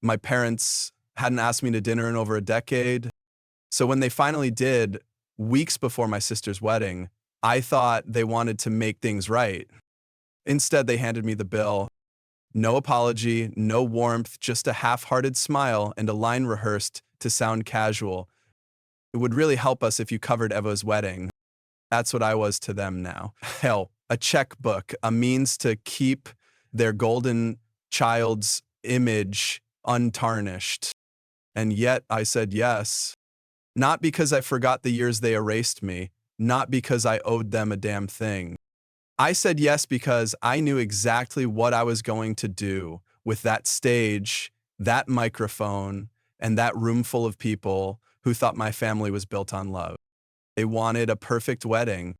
My parents hadn't asked me to dinner in over a decade. So when they finally did, weeks before my sister's wedding, I thought they wanted to make things right. Instead, they handed me the bill. No apology, no warmth, just a half-hearted smile and a line rehearsed to sound casual. It would really help us if you covered Eva's wedding. That's what I was to them now. Hell, a checkbook, a means to keep their golden child's image untarnished. And yet I said yes. Not because I forgot the years they erased me, not because I owed them a damn thing. I said yes because I knew exactly what I was going to do with that stage, that microphone, and that room full of people who thought my family was built on love. They wanted a perfect wedding.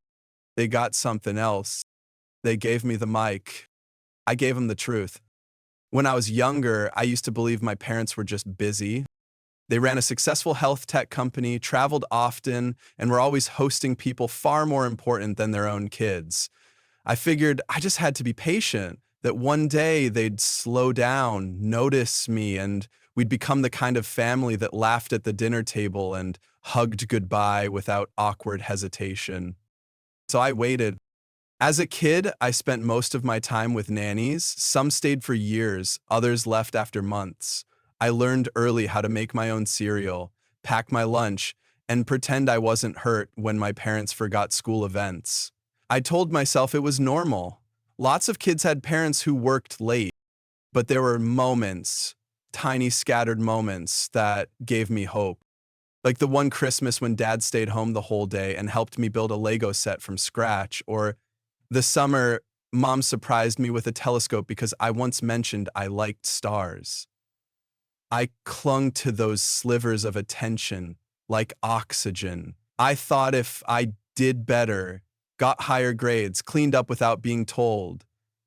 They got something else. They gave me the mic. I gave them the truth. When I was younger, I used to believe my parents were just busy. They ran a successful health tech company, traveled often, and were always hosting people far more important than their own kids. I figured I just had to be patient, that one day they'd slow down, notice me, and we'd become the kind of family that laughed at the dinner table and hugged goodbye without awkward hesitation. So I waited. As a kid, I spent most of my time with nannies. Some stayed for years, others left after months. I learned early how to make my own cereal, pack my lunch, and pretend I wasn't hurt when my parents forgot school events. I told myself it was normal. Lots of kids had parents who worked late, but there were moments, tiny scattered moments, that gave me hope. Like the one Christmas when Dad stayed home the whole day and helped me build a Lego set from scratch, or the summer Mom surprised me with a telescope because I once mentioned I liked stars. I clung to those slivers of attention like oxygen. I thought if I did better, got higher grades, cleaned up without being told,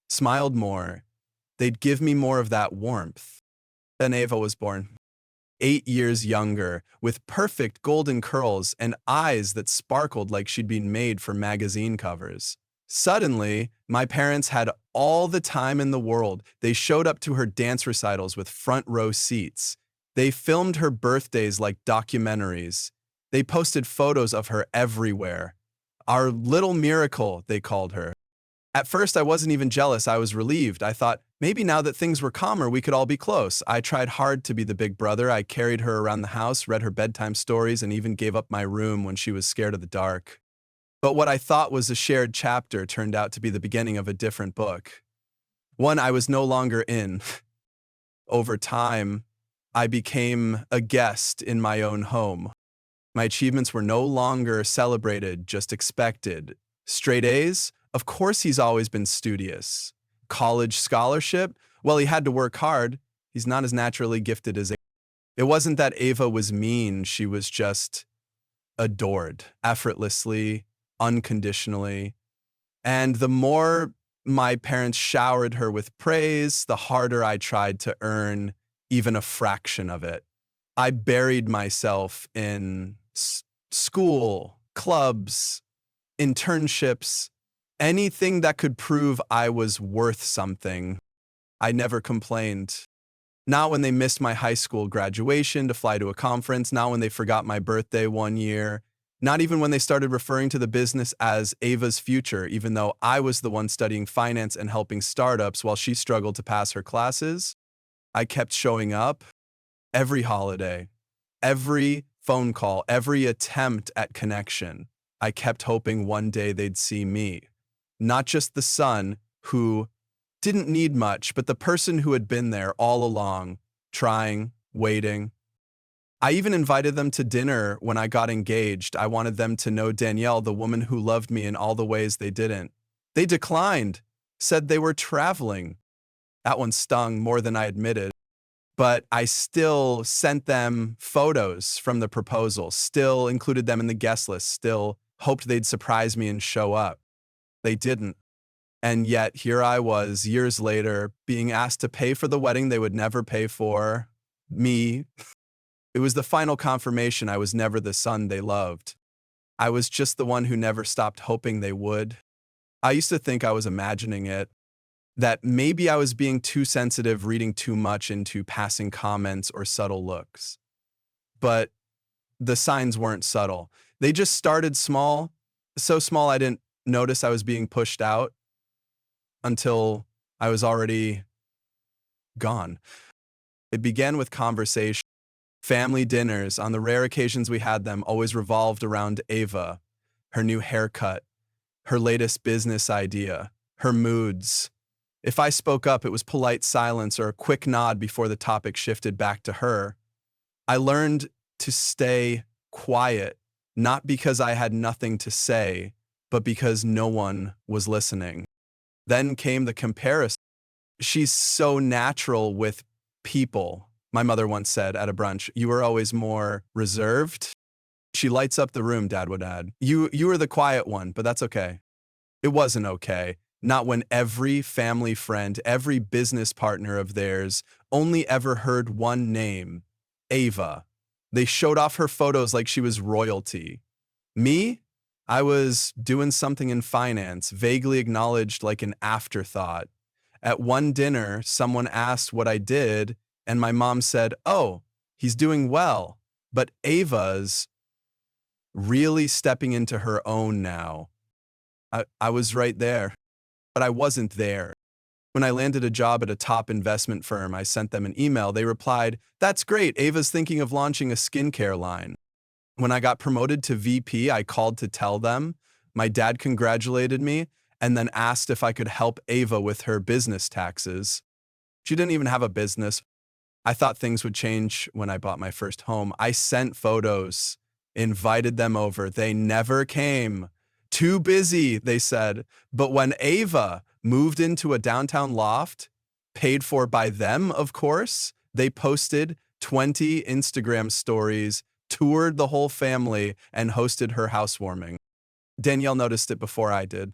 smiled more, they'd give me more of that warmth. Then Ava was born. 8 years younger, with perfect golden curls and eyes that sparkled like she'd been made for magazine covers. Suddenly, my parents had all the time in the world. They showed up to her dance recitals with front row seats. They filmed her birthdays like documentaries. They posted photos of her everywhere. Our little miracle, they called her. At first, I wasn't even jealous. I was relieved. I thought, maybe now that things were calmer, we could all be close. I tried hard to be the big brother. I carried her around the house, read her bedtime stories, and even gave up my room when she was scared of the dark. But what I thought was a shared chapter turned out to be the beginning of a different book. One I was no longer in. Over time, I became a guest in my own home. My achievements were no longer celebrated, just expected. Straight A's? Of course he's always been studious. College scholarship? Well, he had to work hard. He's not as naturally gifted as Ava. It wasn't that Ava was mean, she was just adored, effortlessly, unconditionally. And the more my parents showered her with praise, the harder I tried to earn even a fraction of it. I buried myself in school, clubs, internships, anything that could prove I was worth something. I never complained. Not when they missed my high school graduation to fly to a conference, not when they forgot my birthday one year, not even when they started referring to the business as Ava's future, even though I was the one studying finance and helping startups while she struggled to pass her classes. I kept showing up every holiday, every phone call, every attempt at connection. I kept hoping one day they'd see me. Not just the son who didn't need much, but the person who had been there all along, trying, waiting. I even invited them to dinner when I got engaged. I wanted them to know Danielle, the woman who loved me in all the ways they didn't. They declined, said they were traveling. That one stung more than I admitted. But I still sent them photos from the proposal, still included them in the guest list, still hoped they'd surprise me and show up. They didn't. And yet here I was, years later, being asked to pay for the wedding they would never pay for. Me. It was the final confirmation I was never the son they loved. I was just the one who never stopped hoping they would. I used to think I was imagining it. that maybe I was being too sensitive, reading too much into passing comments or subtle looks. But the signs weren't subtle. They just started small, so small I didn't notice I was being pushed out until I was already gone. It began with conversation. Family dinners, on the rare occasions we had them, always revolved around Ava, her new haircut, her latest business idea, her moods. If I spoke up, it was polite silence or a quick nod before the topic shifted back to her. I learned to stay quiet, not because I had nothing to say, but because no one was listening. Then came the comparison. She's so natural with people. My mother once said at a brunch, "You were always more reserved." She lights up the room, Dad would add. You were the quiet one, but that's okay. It wasn't okay. Not when every family friend, every business partner of theirs only ever heard one name, Ava. They showed off her photos like she was royalty. Me? I was doing something in finance, vaguely acknowledged like an afterthought. At one dinner, someone asked what I did, and my mom said, "Oh, he's doing well." But Ava's really stepping into her own now. I was right there, but I wasn't there. When I landed a job at a top investment firm, I sent them an email. They replied, "That's great. Ava's thinking of launching a skincare line." When I got promoted to VP, I called to tell them. My dad congratulated me and then asked if I could help Ava with her business taxes. She didn't even have a business. I thought things would change when I bought my first home. I sent photos, invited them over. They never came. Too busy, they said. But when Ava moved into a downtown loft, paid for by them, of course, they posted 20 Instagram stories, toured the whole family, and hosted her housewarming. Danielle noticed it before I did.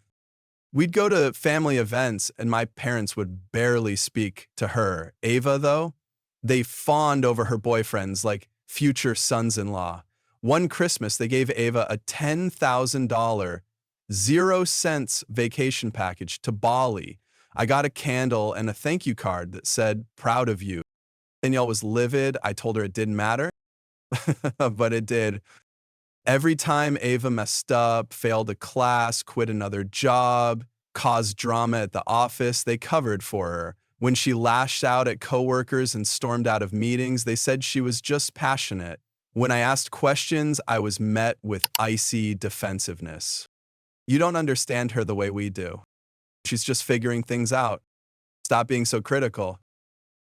We'd go to family events, and my parents would barely speak to her. Ava, though, they fawned over her boyfriends like future sons-in-law. One Christmas, they gave Ava a $10,000, 0 cents vacation package to Bali. I got a candle and a thank you card that said, "Proud of you." Danielle was livid. I told her it didn't matter, but it did. Every time Ava messed up, failed a class, quit another job, caused drama at the office, they covered for her. When she lashed out at coworkers and stormed out of meetings, they said she was just passionate. When I asked questions, I was met with icy defensiveness. You don't understand her the way we do. She's just figuring things out. Stop being so critical.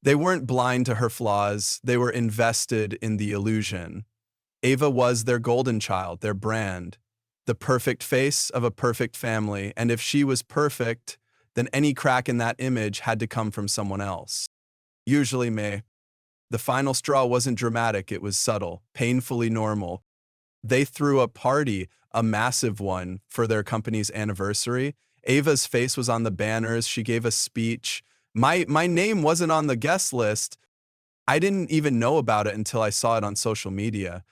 They weren't blind to her flaws. They were invested in the illusion. Ava was their golden child, their brand, the perfect face of a perfect family. And if she was perfect, then any crack in that image had to come from someone else. Usually me. The final straw wasn't dramatic, it was subtle, painfully normal. They threw a party, a massive one, for their company's anniversary. Ava's face was on the banners, she gave a speech. My name wasn't on the guest list. I didn't even know about it until I saw it on social media.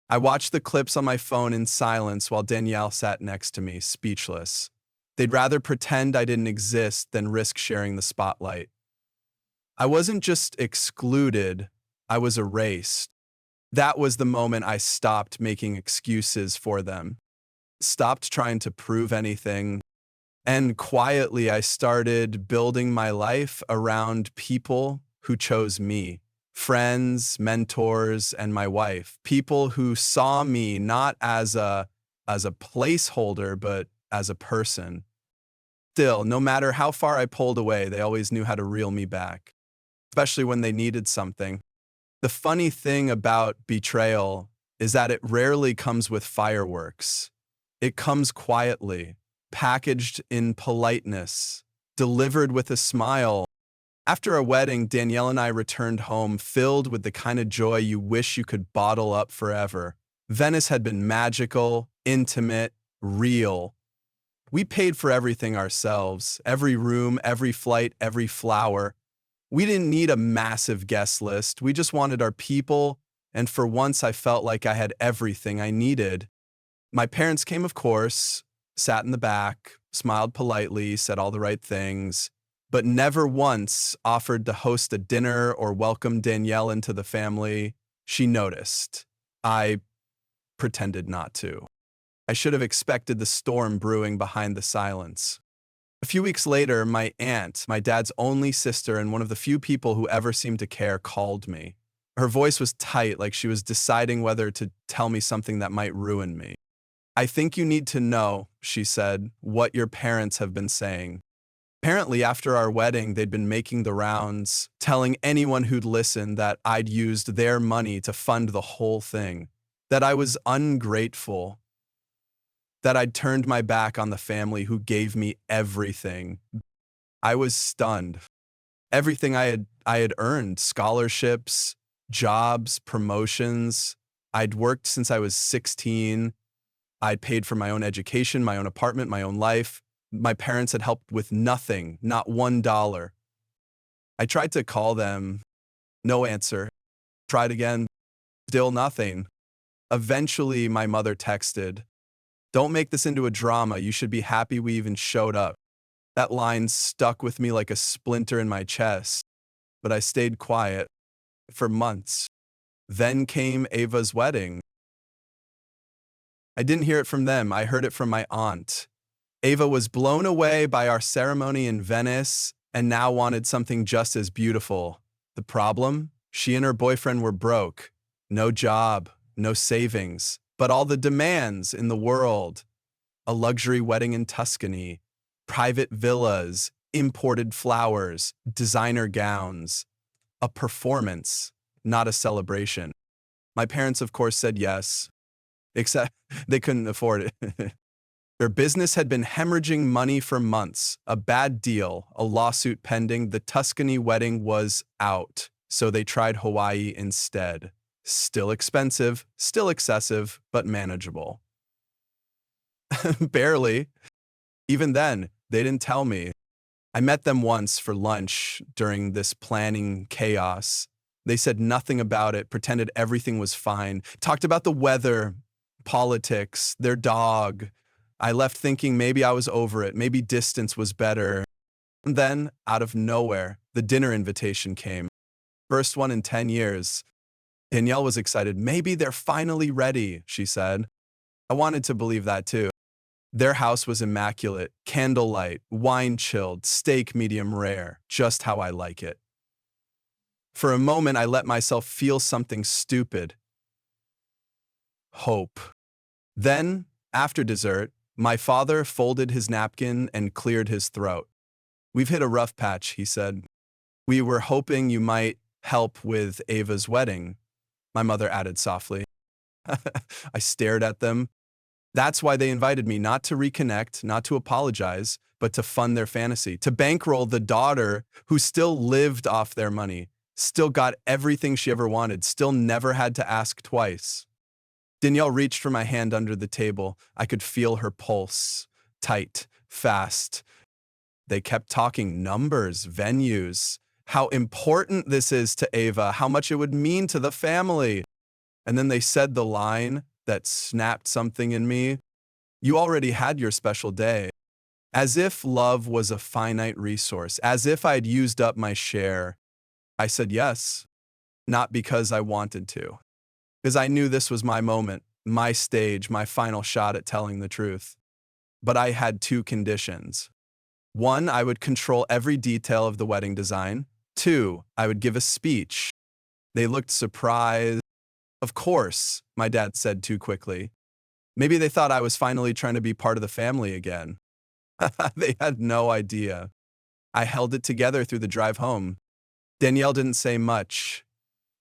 I watched the clips on my phone in silence while Danielle sat next to me, speechless. They'd rather pretend I didn't exist than risk sharing the spotlight. I wasn't just excluded, I was erased. That was the moment I stopped making excuses for them, stopped trying to prove anything, and quietly I started building my life around people who chose me. Friends, mentors, and my wife. People who saw me not as a placeholder, but as a person. Still, no matter how far I pulled away, they always knew how to reel me back, especially when they needed something. The funny thing about betrayal is that it rarely comes with fireworks. It comes quietly, packaged in politeness, delivered with a smile. After a wedding, Danielle and I returned home filled with the kind of joy you wish you could bottle up forever. Venice had been magical, intimate, real. We paid for everything ourselves, every room, every flight, every flower. We didn't need a massive guest list. We just wanted our people, and for once I felt like I had everything I needed. My parents came, of course, sat in the back, smiled politely, said all the right things. but never once offered to host a dinner or welcome Danielle into the family. She noticed. I pretended not to. I should have expected the storm brewing behind the silence. A few weeks later, my aunt, my dad's only sister and one of the few people who ever seemed to care, called me. Her voice was tight, like she was deciding whether to tell me something that might ruin me. "I think you need to know," she said, "what your parents have been saying." Apparently, after our wedding, they'd been making the rounds, telling anyone who'd listen that I'd used their money to fund the whole thing, that I was ungrateful, that I'd turned my back on the family who gave me everything. I was stunned. Everything I had earned, scholarships, jobs, promotions. I'd worked since I was 16. I'd paid for my own education, my own apartment, my own life. My parents had helped with nothing, not $1. I tried to call them, no answer. Tried again, still nothing. Eventually, my mother texted, "Don't make this into a drama. You should be happy we even showed up." That line stuck with me like a splinter in my chest, but I stayed quiet for months. Then came Ava's wedding. I didn't hear it from them. I heard it from my aunt. Ava was blown away by our ceremony in Venice and now wanted something just as beautiful. The problem? She and her boyfriend were broke. No job, no savings, but all the demands in the world. A luxury wedding in Tuscany, private villas, imported flowers, designer gowns. A performance, not a celebration. My parents, of course, said yes, except they couldn't afford it. Their business had been hemorrhaging money for months. A bad deal, a lawsuit pending. The Tuscany wedding was out, so they tried Hawaii instead. Still expensive, still excessive, but manageable. Barely. Even then, they didn't tell me. I met them once for lunch during this planning chaos. They said nothing about it, pretended everything was fine, talked about the weather, politics, their dog. I left thinking maybe I was over it, maybe distance was better. And then, out of nowhere, the dinner invitation came. First one in 10 years. Danielle was excited. "Maybe they're finally ready," she said. I wanted to believe that too. Their house was immaculate, candlelight, wine chilled, steak medium rare, just how I like it. For a moment, I let myself feel something stupid. Hope. Then, after dessert, my father folded his napkin and cleared his throat. "We've hit a rough patch," he said. "We were hoping you might help with Ava's wedding," my mother added softly. I stared at them. That's why they invited me, not to reconnect, not to apologize, but to fund their fantasy, to bankroll the daughter who still lived off their money, still got everything she ever wanted, still never had to ask twice. Danielle reached for my hand under the table. I could feel her pulse, tight, fast. They kept talking numbers, venues, how important this is to Ava, how much it would mean to the family. And then they said the line that snapped something in me. "You already had your special day." As if love was a finite resource, as if I'd used up my share. I said yes, not because I wanted to, because I knew this was my moment, my stage, my final shot at telling the truth. But I had two conditions. One, I would control every detail of the wedding design. Two, I would give a speech. They looked surprised. "Of course," my dad said too quickly. Maybe they thought I was finally trying to be part of the family again. They had no idea. I held it together through the drive home. Danielle didn't say much.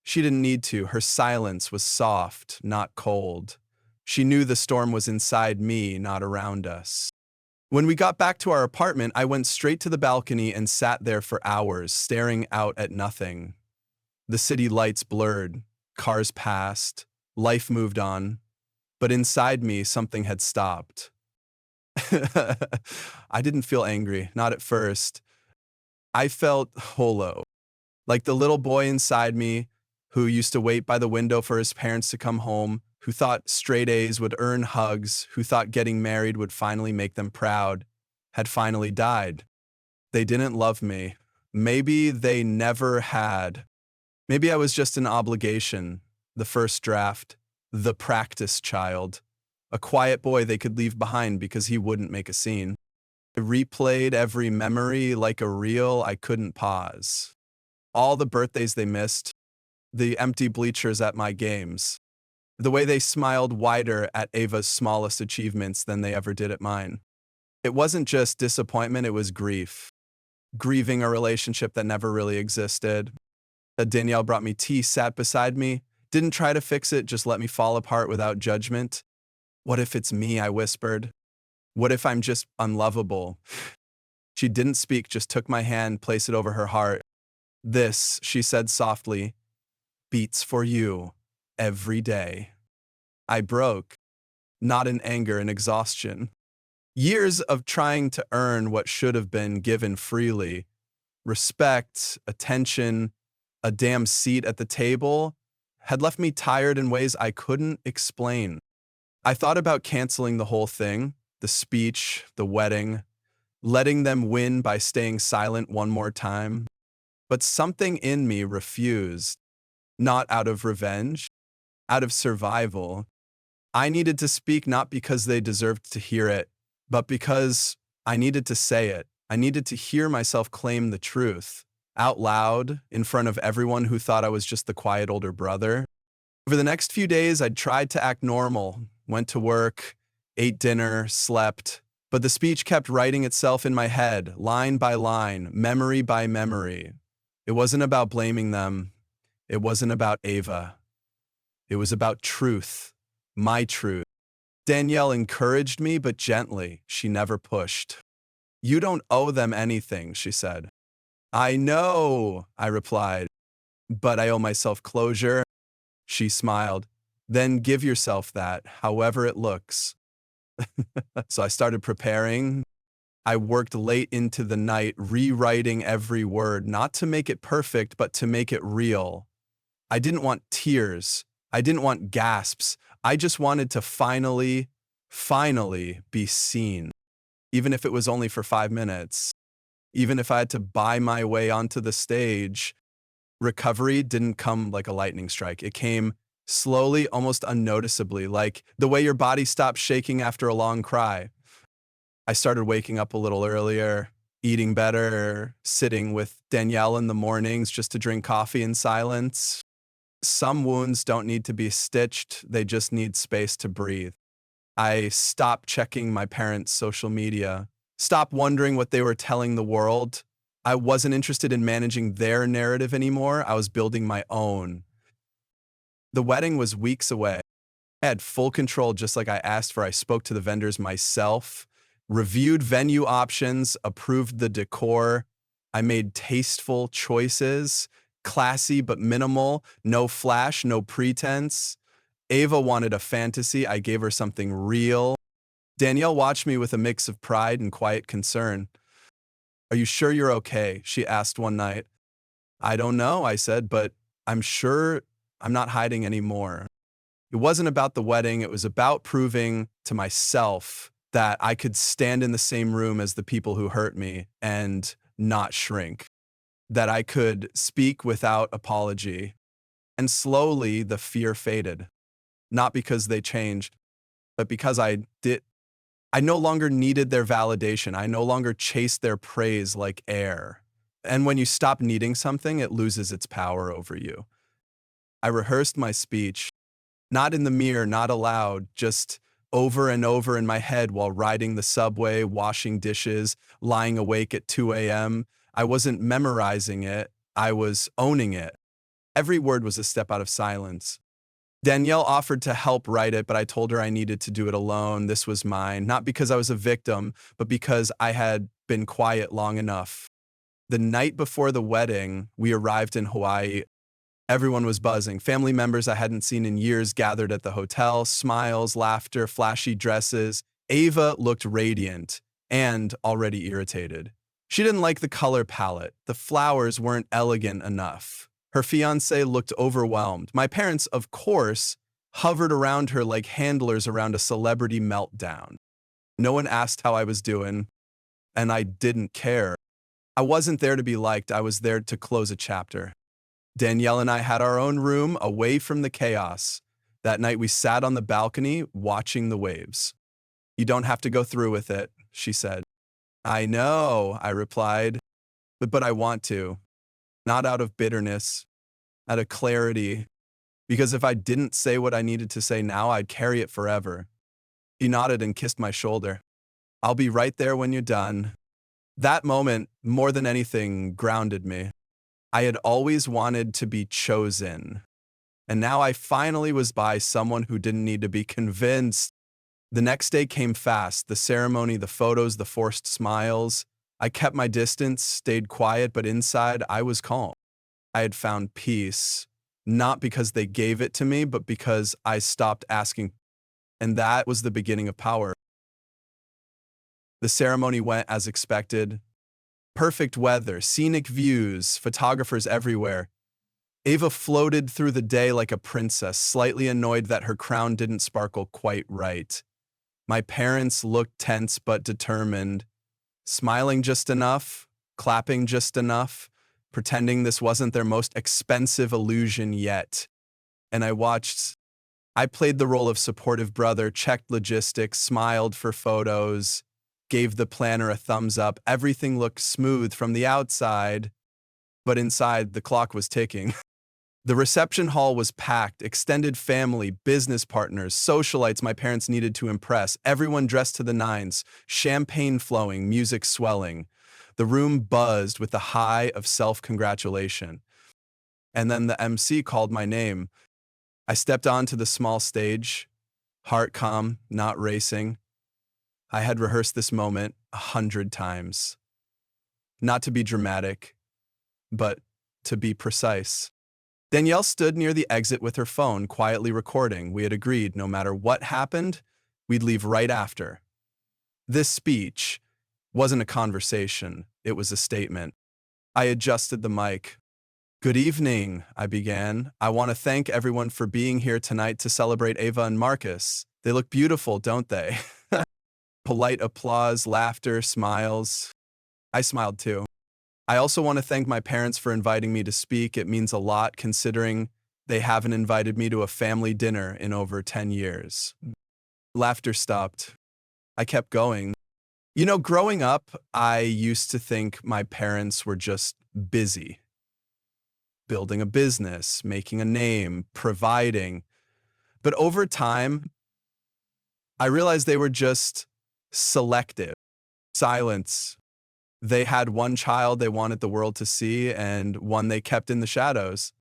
She didn't need to. Her silence was soft, not cold. She knew the storm was inside me, not around us. When we got back to our apartment, I went straight to the balcony and sat there for hours, staring out at nothing. The city lights blurred. Cars passed, life moved on, but inside me something had stopped. I didn't feel angry, not at first. I felt hollow, like the little boy inside me who used to wait by the window for his parents to come home, who thought straight A's would earn hugs, who thought getting married would finally make them proud, had finally died. They didn't love me. Maybe they never had. Maybe I was just an obligation, the first draft, the practice child, a quiet boy they could leave behind because he wouldn't make a scene. I replayed every memory like a reel I couldn't pause. All the birthdays they missed, the empty bleachers at my games, the way they smiled wider at Ava's smallest achievements than they ever did at mine. It wasn't just disappointment, it was grief. Grieving a relationship that never really existed. Danielle brought me tea, sat beside me, didn't try to fix it, just let me fall apart without judgment. What if it's me, I whispered. What if I'm just unlovable? She didn't speak, just took my hand, placed it over her heart. This, she said softly, beats for you every day. I broke, not in anger and exhaustion. Years of trying to earn what should have been given freely, respect, attention, a damn seat at the table, had left me tired in ways I couldn't explain. I thought about canceling the whole thing, the speech, the wedding, letting them win by staying silent one more time. But something in me refused, not out of revenge, out of survival. I needed to speak not because they deserved to hear it, but because I needed to say it. I needed to hear myself claim the truth, out loud, in front of everyone who thought I was just the quiet older brother. Over the next few days, I tried to act normal, went to work, ate dinner, slept, but the speech kept writing itself in my head, line by line, memory by memory. It wasn't about blaming them. It wasn't about Ava. It was about truth, my truth. Danielle encouraged me, but gently. She never pushed. You don't owe them anything, she said. I know, I replied, but I owe myself closure. She smiled. Then give yourself that, however it looks. So I started preparing. I worked late into the night, rewriting every word, not to make it perfect, but to make it real. I didn't want tears. I didn't want gasps. I just wanted to finally be seen. Even if it was only for 5 minutes. Even if I had to buy my way onto the stage. Recovery didn't come like a lightning strike. It came slowly, almost unnoticeably, like the way your body stops shaking after a long cry. I started waking up a little earlier, eating better, sitting with Danielle in the mornings just to drink coffee in silence. Some wounds don't need to be stitched, they just need space to breathe. I stopped checking my parents' social media, stopped wondering what they were telling the world. I wasn't interested in managing their narrative anymore, I was building my own. The wedding was weeks away. I had full control just like I asked for. I spoke to the vendors myself, reviewed venue options, approved the decor. I made tasteful choices, classy but minimal, no flash, no pretense. Ava wanted a fantasy, I gave her something real. Danielle watched me with a mix of pride and quiet concern. Are you sure you're okay? She asked one night. I don't know, I said, but I'm sure I'm not hiding anymore. It wasn't about the wedding, it was about proving to myself that I could stand in the same room as the people who hurt me and not shrink. That I could speak without apology. And slowly the fear faded. Not because they changed, but because I no longer needed their validation. I no longer chased their praise like air. And when you stop needing something, it loses its power over you. I rehearsed my speech, not in the mirror, not aloud, just over and over in my head while riding the subway, washing dishes, lying awake at 2 a.m. I wasn't memorizing it, I was owning it. Every word was a step out of silence. Danielle offered to help write it, but I told her I needed to do it alone. This was mine, not because I was a victim, but because I had been quiet long enough. The night before the wedding, we arrived in Hawaii. Everyone was buzzing. Family members I hadn't seen in years gathered at the hotel, smiles, laughter, flashy dresses. Ava looked radiant and already irritated. She didn't like the color palette. The flowers weren't elegant enough. Her fiancé looked overwhelmed. My parents, of course, hovered around her like handlers around a celebrity meltdown. No one asked how I was doing, and I didn't care. I wasn't there to be liked, I was there to close a chapter. Danielle and I had our own room away from the chaos. That night we sat on the balcony watching the waves. "You don't have to go through with it," she said. "I know," I replied, but I want to. Not out of bitterness, out of clarity, because if I didn't say what I needed to say now, I'd carry it forever. He nodded and kissed my shoulder. "I'll be right there when you're done." That moment, more than anything, grounded me. I had always wanted to be chosen, and now I finally was by someone who didn't need to be convinced. The next day came fast, the ceremony, the photos, the forced smiles. I kept my distance, stayed quiet, but inside I was calm. I had found peace, not because they gave it to me, but because I stopped asking. And that was the beginning of power. The ceremony went as expected. Perfect weather, scenic views, photographers everywhere. Ava floated through the day like a princess, slightly annoyed that her crown didn't sparkle quite right. My parents looked tense but determined, smiling just enough, clapping just enough, pretending this wasn't their most expensive illusion yet. And I watched. I played the role of supportive brother, checked logistics, smiled for photos, gave the planner a thumbs up. Everything looked smooth from the outside, but inside the clock was ticking. The reception hall was packed, extended family, business partners, socialites my parents needed to impress, everyone dressed to the nines, champagne flowing, music swelling. The room buzzed with the high of self-congratulation. And then the MC called my name. I stepped onto the small stage, heart calm, not racing. I had rehearsed this moment 100 times. Not to be dramatic, but to be precise. Danielle stood near the exit with her phone, quietly recording. We had agreed no matter what happened, we'd leave right after. This speech wasn't a conversation, it was a statement. I adjusted the mic. "Good evening," I began. "I want to thank everyone for being here tonight to celebrate Ava and Marcus. They look beautiful, don't they?" Polite applause, laughter, smiles. I smiled too. "I also want to thank my parents for inviting me to speak. It means a lot considering they haven't invited me to a family dinner in over 10 years. Laughter stopped. I kept going. You know, growing up, I used to think my parents were just busy. Building a business, making a name, providing. But over time, I realized they were just selective. Silence. They had one child they wanted the world to see and one they kept in the shadows."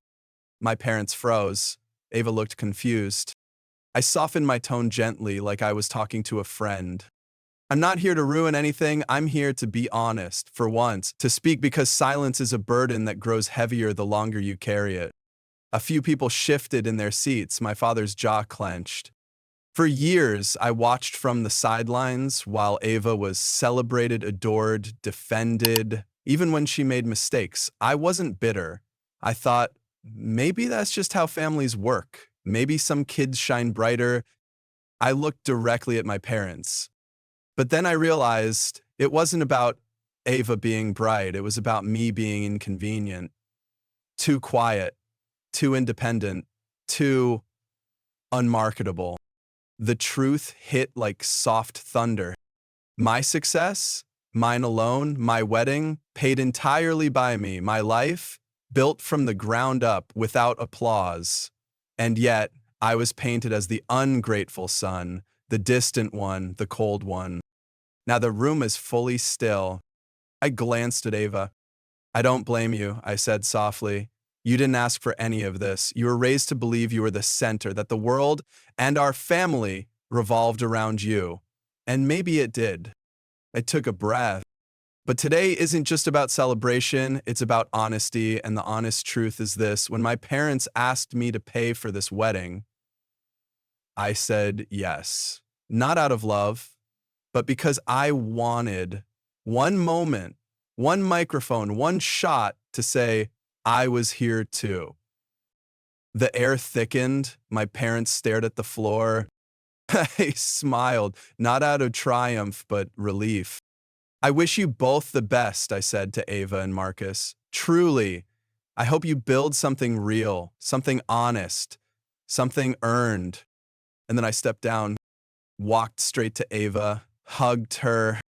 My parents froze. Ava looked confused. I softened my tone gently, like I was talking to a friend. "I'm not here to ruin anything. I'm here to be honest, for once, to speak because silence is a burden that grows heavier the longer you carry it." A few people shifted in their seats. My father's jaw clenched. For years, I watched from the sidelines while Ava was celebrated, adored, defended, even when she made mistakes. I wasn't bitter. I thought, maybe that's just how families work. Maybe some kids shine brighter. I looked directly at my parents. But then I realized it wasn't about Ava being bright. It was about me being inconvenient, too quiet, too independent, too unmarketable. The truth hit like soft thunder. My success, mine alone, my wedding, paid entirely by me, my life, built from the ground up without applause. And yet, I was painted as the ungrateful son, the distant one, the cold one. Now the room is fully still. I glanced at Ava. "I don't blame you," I said softly. "You didn't ask for any of this. You were raised to believe you were the center, that the world and our family revolved around you. And maybe it did." I took a breath. But today isn't just about celebration, it's about honesty, and the honest truth is this. When my parents asked me to pay for this wedding, I said yes. Not out of love, but because I wanted one moment, one microphone, one shot to say, I was here too. The air thickened. My parents stared at the floor. I smiled, not out of triumph, but relief. I wish you both the best, I said to Ava and Marcus. Truly, I hope you build something real, something honest, something earned. And then I stepped down, walked straight to Ava, hugged her.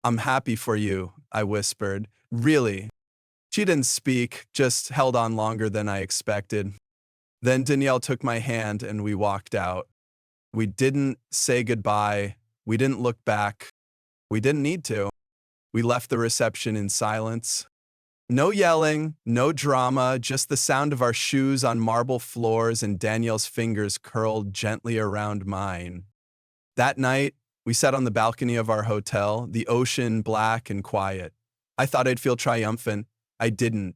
I'm happy for you, I whispered. Really. She didn't speak, just held on longer than I expected. Then Danielle took my hand and we walked out. We didn't say goodbye. We didn't look back. We didn't need to. We left the reception in silence. No yelling, no drama, just the sound of our shoes on marble floors and Danielle's fingers curled gently around mine. That night, we sat on the balcony of our hotel, the ocean black and quiet. I thought I'd feel triumphant. I didn't.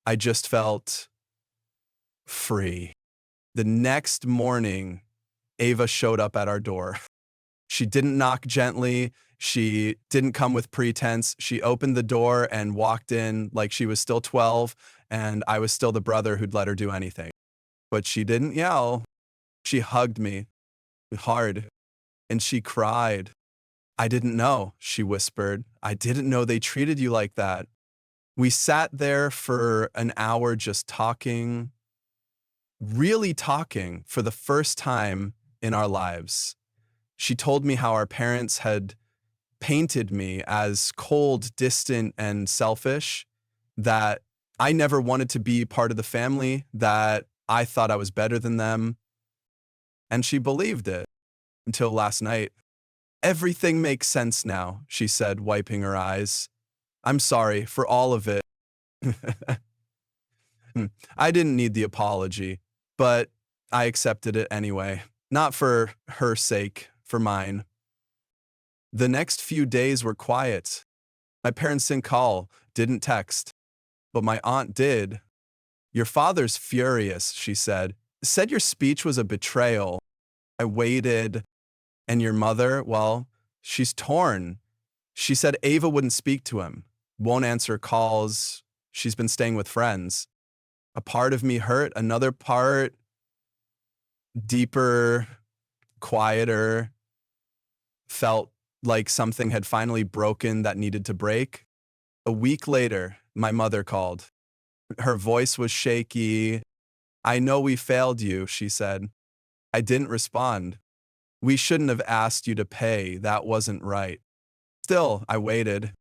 I just felt free. The next morning, Ava showed up at our door. She didn't knock gently. She didn't come with pretense. She opened the door and walked in like she was still 12 and I was still the brother who'd let her do anything. But she didn't yell. She hugged me hard and she cried. I didn't know, she whispered. I didn't know they treated you like that. We sat there for an hour just talking, really talking for the first time in our lives. She told me how our parents had painted me as cold, distant, and selfish, that I never wanted to be part of the family, that I thought I was better than them. And she believed it until last night. Everything makes sense now, she said, wiping her eyes. I'm sorry for all of it. I didn't need the apology, but I accepted it anyway. Not for her sake, for mine. The next few days were quiet. My parents didn't call, didn't text, but my aunt did. Your father's furious, she said. Said your speech was a betrayal. I waited. And your mother, well, she's torn. She said Ava wouldn't speak to him, won't answer calls. She's been staying with friends. A part of me hurt, another part deeper, quieter, felt like something had finally broken that needed to break. A week later, my mother called. Her voice was shaky. I know we failed you, she said. I didn't respond. We shouldn't have asked you to pay. That wasn't right. Still, I waited.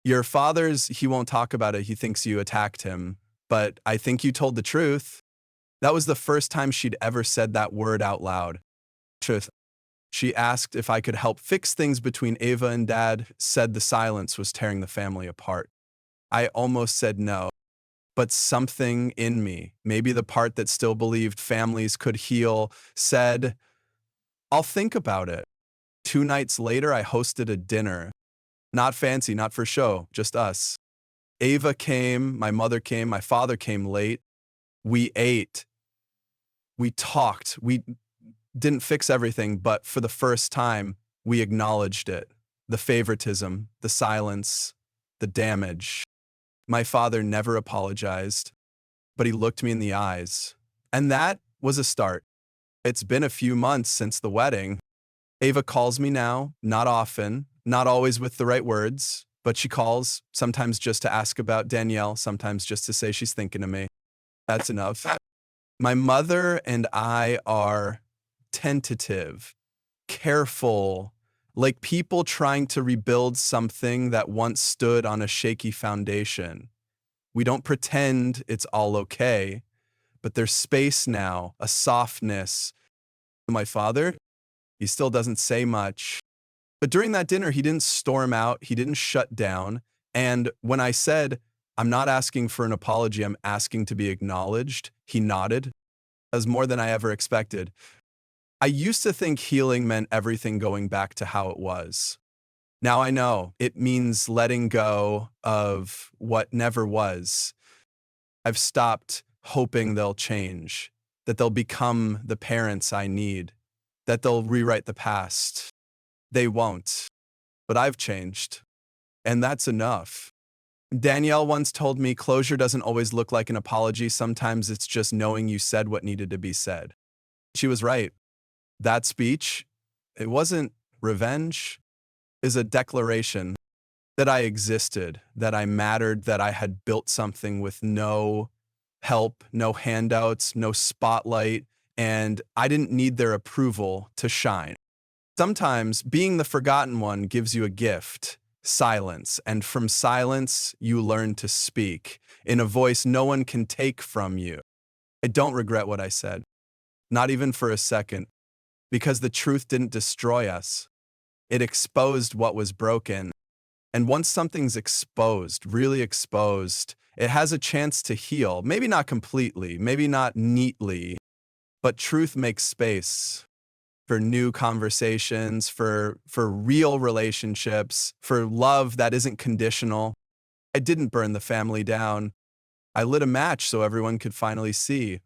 Your father's, he won't talk about it. He thinks you attacked him. But I think you told the truth. That was the first time she'd ever said that word out loud. Truth. She asked if I could help fix things between Ava and Dad, said the silence was tearing the family apart. I almost said no, but something in me, maybe the part that still believed families could heal, said, I'll think about it. 2 nights later, I hosted a dinner. Not fancy, not for show, just us. Ava came, my mother came, my father came late. We ate. We talked. We didn't fix everything, but for the first time, we acknowledged it. The favoritism, the silence, the damage. My father never apologized, but he looked me in the eyes. And that was a start. It's been a few months since the wedding. Ava calls me now, not often, not always with the right words, but she calls, sometimes just to ask about Danielle, sometimes just to say she's thinking of me. That's enough. My mother and I are tentative, careful, like people trying to rebuild something that once stood on a shaky foundation. We don't pretend it's all okay, but there's space now, a softness. My father, he still doesn't say much. But during that dinner, he didn't storm out, he didn't shut down. And when I said, I'm not asking for an apology, I'm asking to be acknowledged, he nodded. That was more than I ever expected. I used to think healing meant everything going back to how it was. Now I know it means letting go of what never was. I've stopped hoping they'll change, that they'll become the parents I need, that they'll rewrite the past. They won't, but I've changed, and that's enough. Danielle once told me closure doesn't always look like an apology. Sometimes it's just knowing you said what needed to be said. She was right. That speech, it wasn't revenge, it was a declaration. that I existed, that I mattered, that I had built something with no help, no handouts, no spotlight, and I didn't need their approval to shine. Sometimes being the forgotten one gives you a gift, silence, and from silence, you learn to speak in a voice no one can take from you. I don't regret what I said, not even for a second, because the truth didn't destroy us. It exposed what was broken. And once something's exposed, really exposed, it has a chance to heal. Maybe not completely, maybe not neatly, but truth makes space for new conversations, for real relationships, for love that isn't conditional. I didn't burn the family down. I lit a match so everyone could finally see.